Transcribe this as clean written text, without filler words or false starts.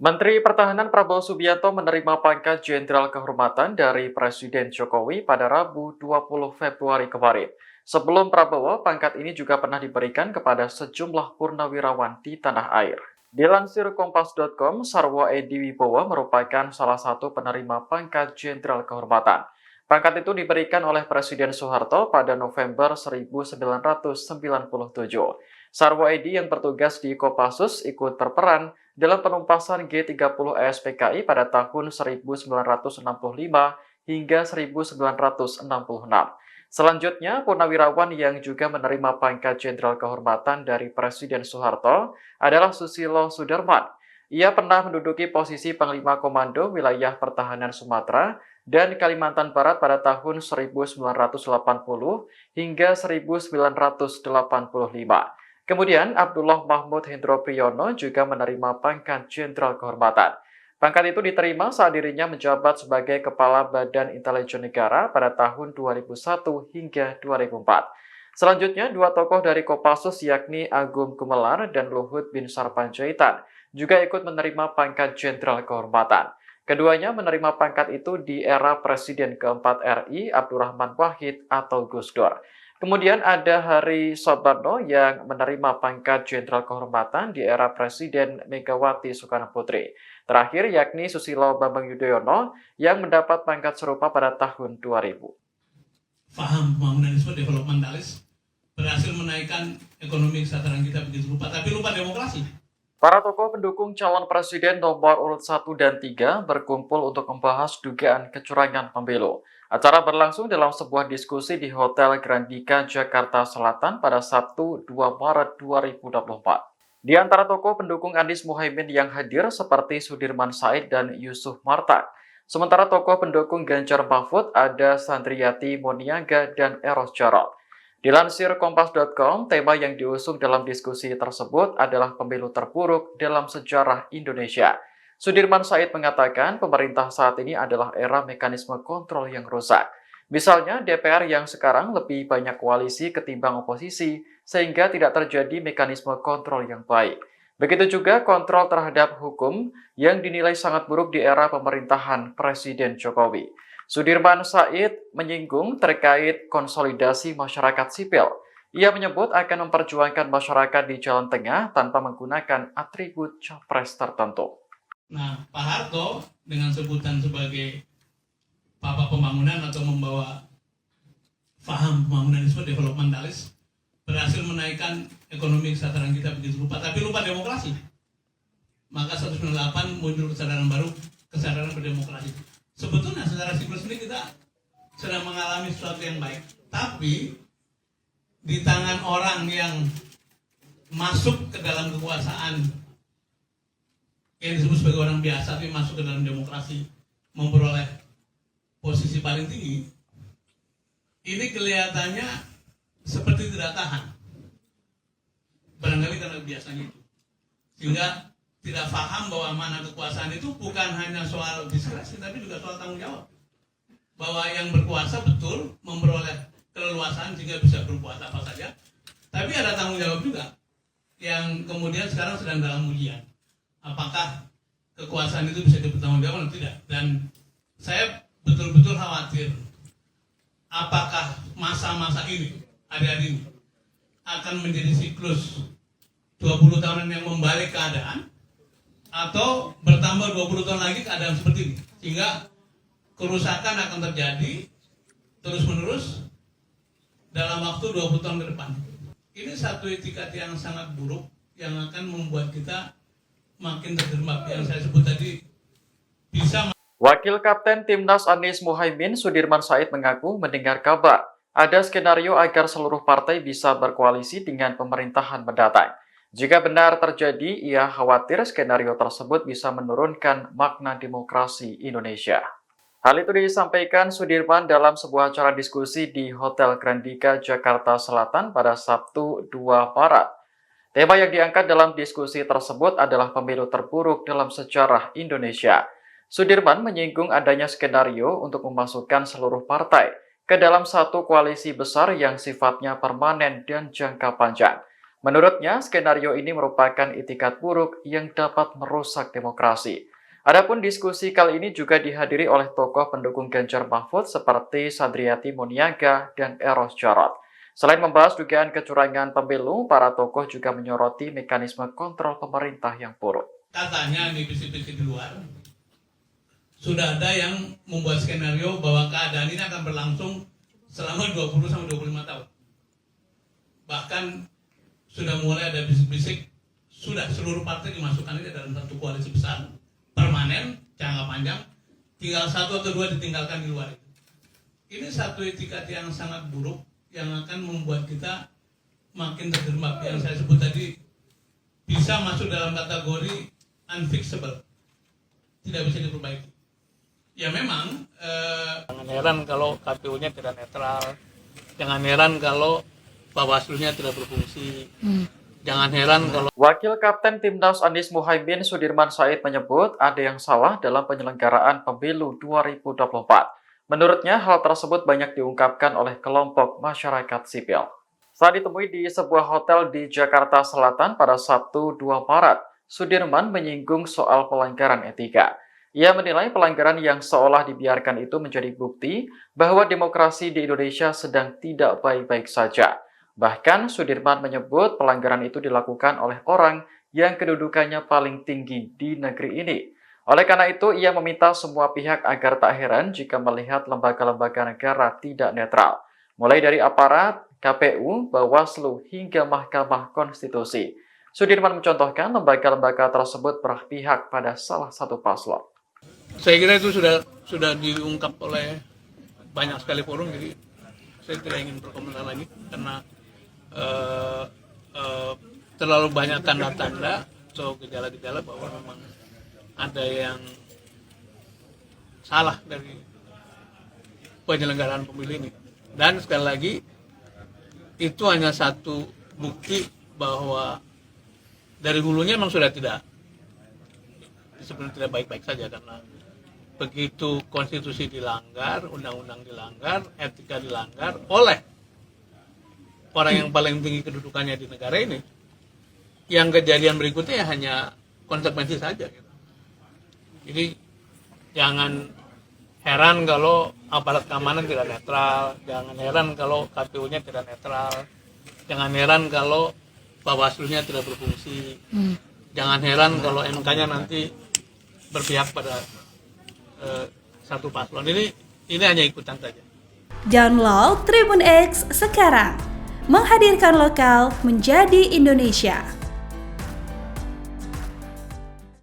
Menteri Pertahanan Prabowo Subianto menerima pangkat Jenderal Kehormatan dari Presiden Jokowi pada Rabu 20 Februari kemarin. Sebelum Prabowo, pangkat ini juga pernah diberikan kepada sejumlah purnawirawan di tanah air. Dilansir Kompas.com, Sarwo Edi Wibowo merupakan salah satu penerima pangkat Jenderal Kehormatan. Pangkat itu diberikan oleh Presiden Soeharto pada November 1997. Sarwo Edi yang bertugas di Kopassus ikut berperan dalam penumpasan G30 SPKI pada tahun 1965 hingga 1966. Selanjutnya, purnawirawan yang juga menerima pangkat Jenderal Kehormatan dari Presiden Soeharto adalah Susilo Sudarman. Ia pernah menduduki posisi Panglima Komando Wilayah Pertahanan Sumatera dan Kalimantan Barat pada tahun 1980 hingga 1985. Kemudian, Abdullah Mahmud Hendro Priyono juga menerima pangkat Jenderal Kehormatan. Pangkat itu diterima saat dirinya menjabat sebagai Kepala Badan Intelijen Negara pada tahun 2001 hingga 2004. Selanjutnya, dua tokoh dari Kopassus yakni Agung Gumelar dan Luhut Binsar Panjaitan juga ikut menerima pangkat Jenderal Kehormatan. Keduanya menerima pangkat itu di era Presiden keempat RI Abdurrahman Wahid atau Gus Dur. Kemudian ada Hari Soebarno yang menerima pangkat Jenderal Kehormatan di era Presiden Megawati Soekarno Putri. Terakhir yakni Susilo Bambang Yudhoyono yang mendapat pangkat serupa pada tahun 2000. Paham pembangunan disebut developmentalis, berhasil menaikkan ekonomi kesejahteraan kita begitu rupa, tapi lupa demokrasi. Para tokoh pendukung calon presiden nomor urut 1 dan 3 berkumpul untuk membahas dugaan kecurangan pemilu. Acara berlangsung dalam sebuah diskusi di Hotel Grandika, Jakarta Selatan pada Sabtu 2 Maret 2024. Di antara tokoh pendukung Anies Muhaimin yang hadir seperti Sudirman Said dan Yusuf Martak. Sementara tokoh pendukung Ganjar Mahfud ada Sandriati Moniaga dan Eros Jarot. Dilansir Kompas.com, tema yang diusung dalam diskusi tersebut adalah pemilu terburuk dalam sejarah Indonesia. Sudirman Said mengatakan pemerintah saat ini adalah era mekanisme kontrol yang rusak. Misalnya DPR yang sekarang lebih banyak koalisi ketimbang oposisi, sehingga tidak terjadi mekanisme kontrol yang baik. Begitu juga kontrol terhadap hukum yang dinilai sangat buruk di era pemerintahan Presiden Jokowi. Sudirman Said menyinggung terkait konsolidasi masyarakat sipil. Ia menyebut akan memperjuangkan masyarakat di jalan tengah tanpa menggunakan atribut capres tertentu. Nah, Pak Harto dengan sebutan sebagai Papa Pembangunan atau membawa paham pembangunan disebut developmentalis, berhasil menaikkan ekonomi kesejahteraan kita begitu rupa, tapi lupa demokrasi. Maka 198 muncul kesadaran baru, kesadaran berdemokrasi. Sebetulnya secara siklus ini kita sedang mengalami sesuatu yang baik, tapi di tangan orang yang masuk ke dalam kekuasaan yang disebut sebagai orang biasa tapi masuk ke dalam demokrasi, memperoleh posisi paling tinggi, ini kelihatannya seperti tidak tahan, barangkali karena biasanya itu, sehingga tidak paham bahwa mana kekuasaan itu bukan hanya soal diskresi tapi juga soal tanggung jawab, bahwa yang berkuasa betul memperoleh keleluasaan sehingga bisa berbuat apa saja, tapi ada tanggung jawab juga yang kemudian sekarang sedang dalam ujian. Apakah kekuasaan itu bisa dipertanggungjawabkan atau tidak? Dan saya betul-betul khawatir apakah masa-masa ini, hari-hari ini akan menjadi siklus 20 tahunan yang membalik keadaan, atau bertambah 20 tahun lagi keadaan seperti ini, sehingga kerusakan akan terjadi terus-menerus dalam waktu 20 tahun ke depan. Ini satu etikat yang sangat buruk yang akan membuat kita makin terjerembab, yang saya sebut tadi bisa. Wakil Kapten Timnas Anies Muhaimin Sudirman Said mengaku mendengar kabar ada skenario agar seluruh partai bisa berkoalisi dengan pemerintahan mendatang. Jika benar terjadi, ia khawatir skenario tersebut bisa menurunkan makna demokrasi Indonesia. Hal itu disampaikan Sudirman dalam sebuah acara diskusi di Hotel Grandika, Jakarta Selatan pada Sabtu 2 Maret. Tema yang diangkat dalam diskusi tersebut adalah pemilu terburuk dalam sejarah Indonesia. Sudirman menyinggung adanya skenario untuk memasukkan seluruh partai ke dalam satu koalisi besar yang sifatnya permanen dan jangka panjang. Menurutnya, skenario ini merupakan itikat buruk yang dapat merusak demokrasi. Adapun diskusi kali ini juga dihadiri oleh tokoh pendukung Ganjar Mahfud seperti Sadriati Muniaga dan Eros Jarot. Selain membahas dugaan kecurangan pemilu, para tokoh juga menyoroti mekanisme kontrol pemerintah yang buruk. Katanya di bisik-bisik di luar, sudah ada yang membuat skenario bahwa keadaan ini akan berlangsung selama 20-25 tahun. Bahkan sudah mulai ada bisik-bisik, sudah seluruh partai dimasukkan ini dalam satu koalisi besar, permanen, jangka panjang, tinggal 1 atau 2 ditinggalkan di luar. Ini satu etikat yang sangat buruk, yang akan membuat kita makin terjerembab. Yang saya sebut tadi, bisa masuk dalam kategori unfixable, tidak bisa diperbaiki. Ya memang, jangan heran kalau KPU-nya tidak netral, jangan heran kalau Bawaslu-nya tidak berfungsi, jangan heran kalau Wakil Kapten Timnas Anies Muhaimin Sudirman Said menyebut ada yang salah dalam penyelenggaraan pemilu 2024. Menurutnya, hal tersebut banyak diungkapkan oleh kelompok masyarakat sipil. Saat ditemui di sebuah hotel di Jakarta Selatan pada Sabtu 2 Maret, Sudirman menyinggung soal pelanggaran etika. Ia menilai pelanggaran yang seolah dibiarkan itu menjadi bukti bahwa demokrasi di Indonesia sedang tidak baik-baik saja. Bahkan Sudirman menyebut pelanggaran itu dilakukan oleh orang yang kedudukannya paling tinggi di negeri ini. Oleh karena itu, ia meminta semua pihak agar tak heran jika melihat lembaga-lembaga negara tidak netral, mulai dari aparat, KPU, Bawaslu, hingga Mahkamah Konstitusi. Sudirman mencontohkan lembaga-lembaga tersebut berpihak pada salah satu paslon. saya kira itu sudah diungkap oleh banyak sekali forum, jadi saya tidak ingin berkomentar lagi karena terlalu banyak tanda-tanda atau gejala-gejala bahwa memang ada yang salah dari penyelenggaraan pemilu ini. Dan sekali lagi, itu hanya satu bukti bahwa dari hulunya memang sudah sebenarnya tidak baik-baik saja, karena begitu konstitusi dilanggar, undang-undang dilanggar, etika dilanggar oleh orang yang paling tinggi kedudukannya di negara ini, yang kejadian berikutnya hanya konsekuensi saja gitu. Jadi jangan heran kalau aparat keamanan tidak netral, jangan heran kalau KPU-nya tidak netral, jangan heran kalau Bawaslu-nya tidak berfungsi, jangan heran kalau MK-nya nanti berpihak pada satu paslon. Ini hanya ikutan saja. Download Tribun X sekarang, menghadirkan lokal menjadi Indonesia.